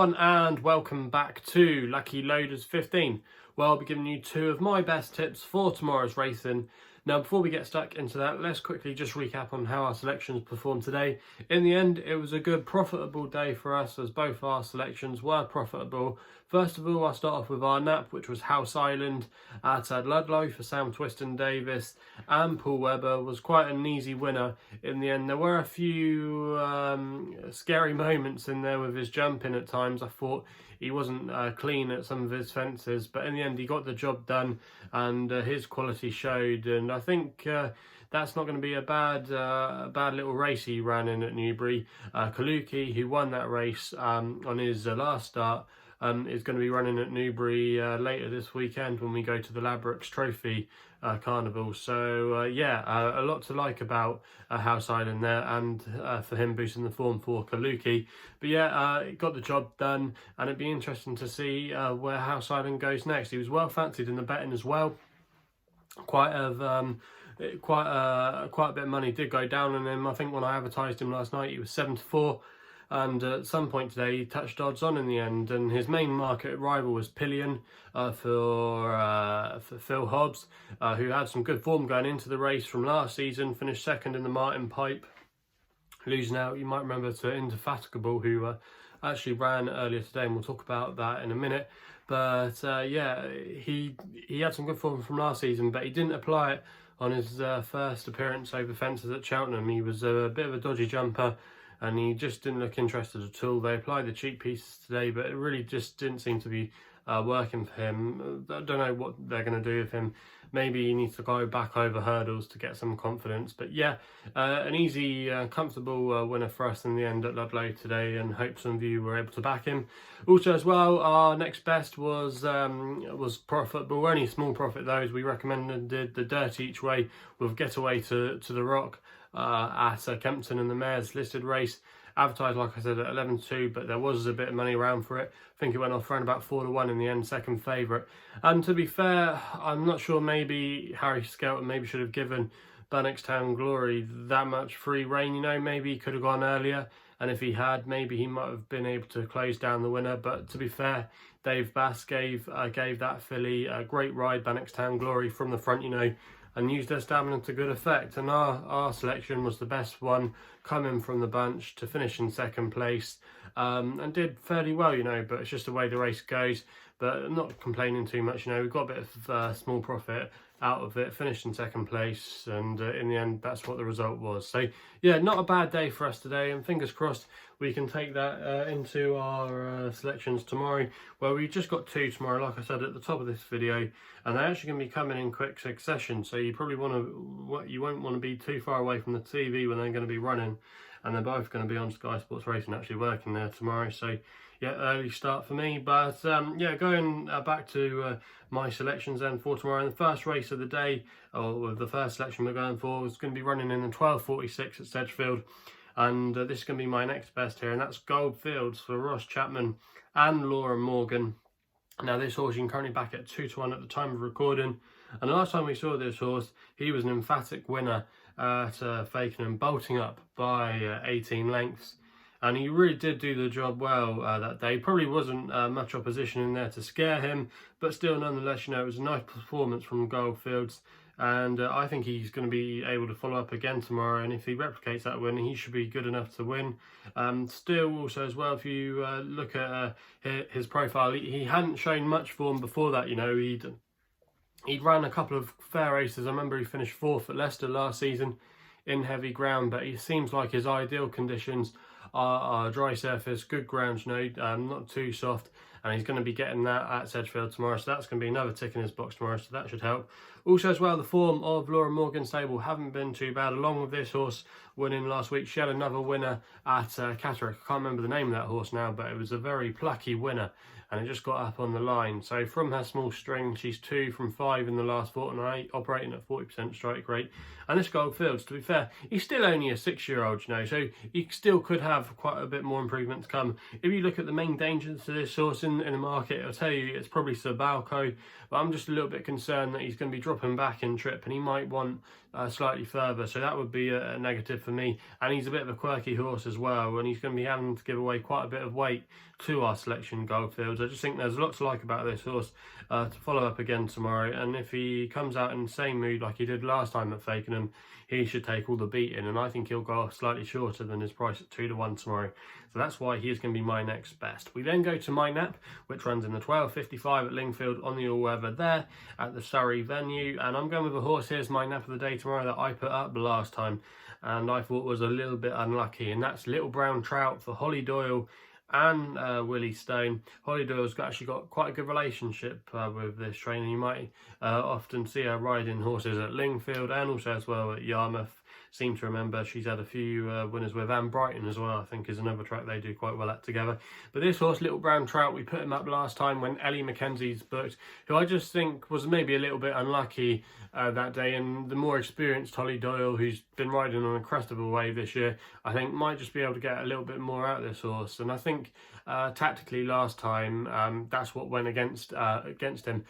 everyone and welcome back to Lucky Loaders 15, where I'll be giving you two of my best tips for tomorrow's racing. Now before we get stuck into that, let's quickly just recap on how our selections performed today. In the end, it was a good profitable day for us as both our selections were profitable. First of all, I'll start off with our nap, which was House Island at Ludlow for Sam Twiston Davis, and Paul Webber was quite an easy winner in the end. There were a few scary moments in there with his jumping at times. I thought he wasn't clean at some of his fences, but in the end he got the job done and his quality showed, and I think that's not going to be a bad little race he ran in at Newbury. Kaluki, who won that race on his last start, is going to be running at Newbury later this weekend when we go to the Labrooks Trophy Carnival. So a lot to like about House Island there, and for him boosting the form for Kaluki. But it got the job done, and it'd be interesting to see where House Island goes next. He was well fancied in the betting as well. Quite a bit of money did go down on him. I think when I advertised him last night, he was 7-4. And at some point today, he touched odds on in the end. And his main market rival was Pillion for Phil Hobbs, who had some good form going into the race from last season. Finished second in the Martin Pipe, losing out, you might remember, to Indefatigable, who actually ran earlier today, and we'll talk about that in a minute. But he had some good form from last season, but he didn't apply it on his first appearance over fences at Cheltenham. He was a bit of a dodgy jumper, and he just didn't look interested at all. They applied the cheap pieces today, but it really just didn't seem to be working for him. I don't know what they're going to do with him. Maybe he needs to go back over hurdles to get some confidence. But an easy, comfortable winner for us in the end at Ludlow today, and hope some of you were able to back him. Also as well, our next best was profitable, only a small profit though, as we recommended the Dirt Each Way with Getaway to the Rock at Kempton in the Mayor's listed race. Advertised, like I said, at 11-2, but there was a bit of money around for it. I think it went off around about 4-1 in the end, second favourite. And to be fair, I'm not sure, maybe Harry Skelton maybe should have given Bannockstown Glory that much free rein. You know, maybe he could have gone earlier, and if he had, maybe he might have been able to close down the winner. But to be fair, Dave Bass gave that filly a great ride, Bannockstown Glory, from the front, you know, and used their stamina to good effect. And our selection was the best one coming from the bunch to finish in second place, and did fairly well, you know, but it's just the way the race goes. But I'm not complaining too much, you know, we've got a bit of small profit out of it, finished in second place, and in the end that's what the result was. So not a bad day for us today, and fingers crossed we can take that into our selections tomorrow, where we just got two tomorrow, like I said at the top of this video, and they're actually going to be coming in quick succession. So you probably you won't want to be too far away from the TV when they're going to be running, and they're both going to be on Sky Sports Racing actually working there tomorrow. So early start for me. But going back to my selections then for tomorrow, and the first race of the day, or the first selection we're going for, is going to be running in the 12:46 at Sedgefield. And this is going to be my next best here, and that's Goldfields for Ross Chapman and Laura Morgan. Now this horse you can currently back at 2-1 at the time of recording, and the last time we saw this horse, he was an emphatic winner at Fakenham, bolting up by 18 lengths. And he really did do the job well that day. Probably wasn't much opposition in there to scare him, but still, nonetheless, you know, it was a nice performance from Goldfields. And I think he's going to be able to follow up again tomorrow. And if he replicates that win, he should be good enough to win. Still, also as well, if you look at his profile, he hadn't shown much form before that. You know, he'd run a couple of fair races. I remember he finished 4th at Leicester last season in heavy ground, but he seems like his ideal conditions are dry surface, good ground, you know, not too soft, and he's going to be getting that at Sedgefield tomorrow, so that's going to be another tick in his box tomorrow, so that should help. Also as well, the form of Laura Morgan's stable haven't been too bad, along with this horse winning last week. She had another winner at Catterick. I can't remember the name of that horse now, but it was a very plucky winner, and it just got up on the line. So from her small string, she's 2 from 5 in the last fortnight, operating at 40% strike rate. And this Goldfields, to be fair, he's still only a 6-year-old, you know, so he still could have quite a bit more improvement to come. If you look at the main dangers to this horse in the market, I'll tell you it's probably Sabalco, but I'm just a little bit concerned that he's going to be dropping back in trip, and he might want slightly further, so that would be a negative for me. And he's a bit of a quirky horse as well, and he's going to be having to give away quite a bit of weight to our selection Goldfields. I just think there's a lot to like about this horse to follow up again tomorrow, and if he comes out in the same mood like he did last time at Fakenham, he should take all the beating, and I think he'll go slightly shorter than his price at 2-1 tomorrow. So that's why he is going to be my next best. We then go to my nap, which runs in the 12.55 at Lingfield on the all-weather there at the Surrey venue, and I'm going with a horse. Here's my nap of the day tomorrow that I put up last time and I thought was a little bit unlucky, and that's Little Brown Trout for Holly Doyle and Willie Stone. Holly Doyle's actually got quite a good relationship with this trainer. You might often see her riding horses at Lingfield and also as well at Yarmouth. Seem to remember she's had a few winners with, and Brighton as well, I think, is another track they do quite well at together. But this horse, Little Brown Trout, we put him up last time when Ellie Mackenzie's booked, who I just think was maybe a little bit unlucky that day, and the more experienced Holly Doyle, who's been riding on a crest of a wave this year, I think might just be able to get a little bit more out of this horse. And I think tactically last time, that's what went against him.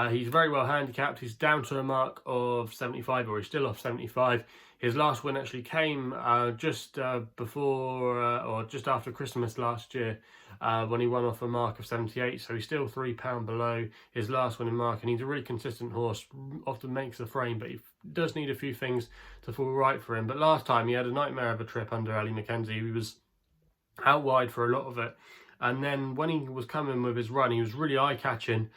He's very well handicapped. He's down to a mark of 75, or he's still off 75. His last win actually came just before or just after Christmas last year when he won off a mark of 78. So he's still £3 below his last winning mark, and he's a really consistent horse, often makes the frame, but he does need a few things to fall right for him. But last time he had a nightmare of a trip under Ellie Mackenzie. He was out wide for a lot of it. And then when he was coming with his run, he was really eye-catching,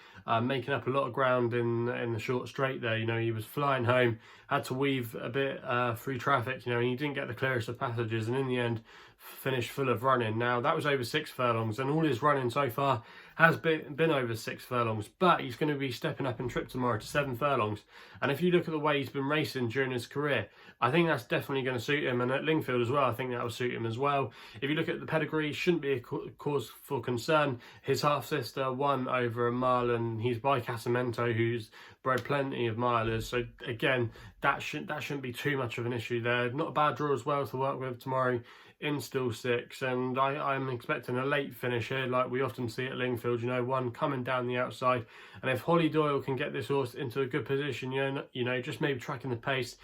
making up a lot of ground in the short straight there. You know, he was flying home, had to weave a bit through traffic, you know, and he didn't get the clearest of passages, and in the end finished full of running. Now, that was over 6 furlongs, and all his running so far has been over 6 furlongs, but he's going to be stepping up in trip tomorrow to 7 furlongs. And if you look at the way he's been racing during his career, I think that's definitely going to suit him, and at Lingfield as well, I think that will suit him as well. If you look at the pedigree, shouldn't be a cause for concern. His half-sister won over a mile, and he's by Casamento, who's bred plenty of milers. So again, that shouldn't be too much of an issue there. Not a bad draw as well to work with tomorrow in still 6, and I'm expecting a late finish here like we often see at Lingfield, you know, one coming down the outside. And if Holly Doyle can get this horse into a good position, you know, just maybe tracking the pace,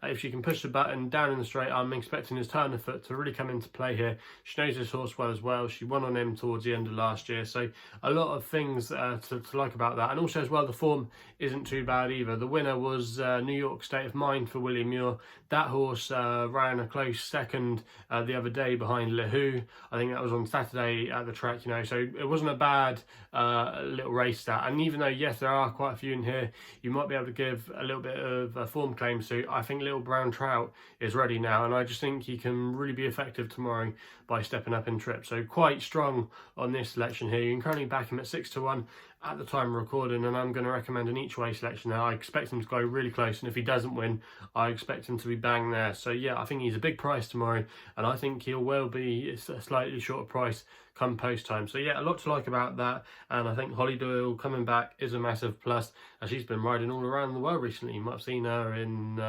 if she can push the button down in the straight, I'm expecting his turn of foot to really come into play here. She knows this horse well as well. She won on him towards the end of last year, so a lot of things to like about that. And also as well, the form isn't too bad either. The winner was New York State of Mind for William Muir. That horse ran a close second the other day behind Lehoux. I think that was on Saturday at the track, you know, so it wasn't a bad little race that. And even though, yes, there are quite a few in here, you might be able to give a little bit of a form claim to, I think Little Brown Trout is ready now, and I just think he can really be effective tomorrow by stepping up in trip. So quite strong on this selection here. You can currently back him at 6-1 at the time of recording, and I'm going to recommend an each way selection now. I expect him to go really close, and if he doesn't win, I expect him to be bang there. So yeah, I think he's a big price tomorrow, and I think he'll well be a slightly shorter price come post time. So yeah, a lot to like about that, and I think Holly Doyle coming back is a massive plus, as she's been riding all around the world recently. You might have seen her in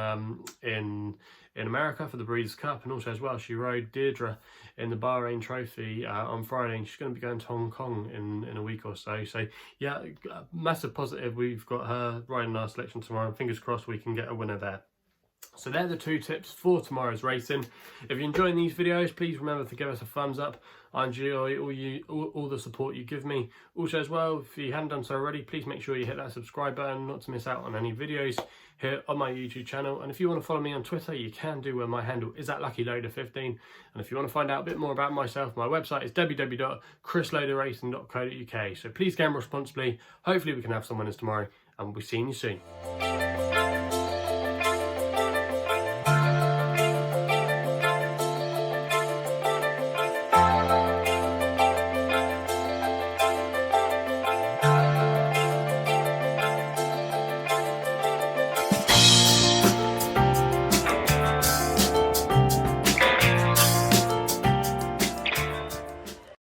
America for the Breeders' Cup, and also as well she rode Deirdre in the Bahrain Trophy on Friday, and she's going to be going to Hong Kong in a week or so. So yeah, massive positive. We've got her riding our selection tomorrow. Fingers crossed we can get a winner there. So they're the 2 tips for tomorrow's racing. If you're enjoying these videos, please remember to give us a thumbs up. I enjoy all the support you give me. Also as well, if you haven't done so already, please make sure you hit that subscribe button not to miss out on any videos here on my YouTube channel. And if you want to follow me on Twitter, you can do, where my handle is at LuckyLoader15. And if you want to find out a bit more about myself, my website is www.chrisloaderracing.co.uk. So please gamble responsibly. Hopefully we can have some winners tomorrow, and we'll be seeing you soon.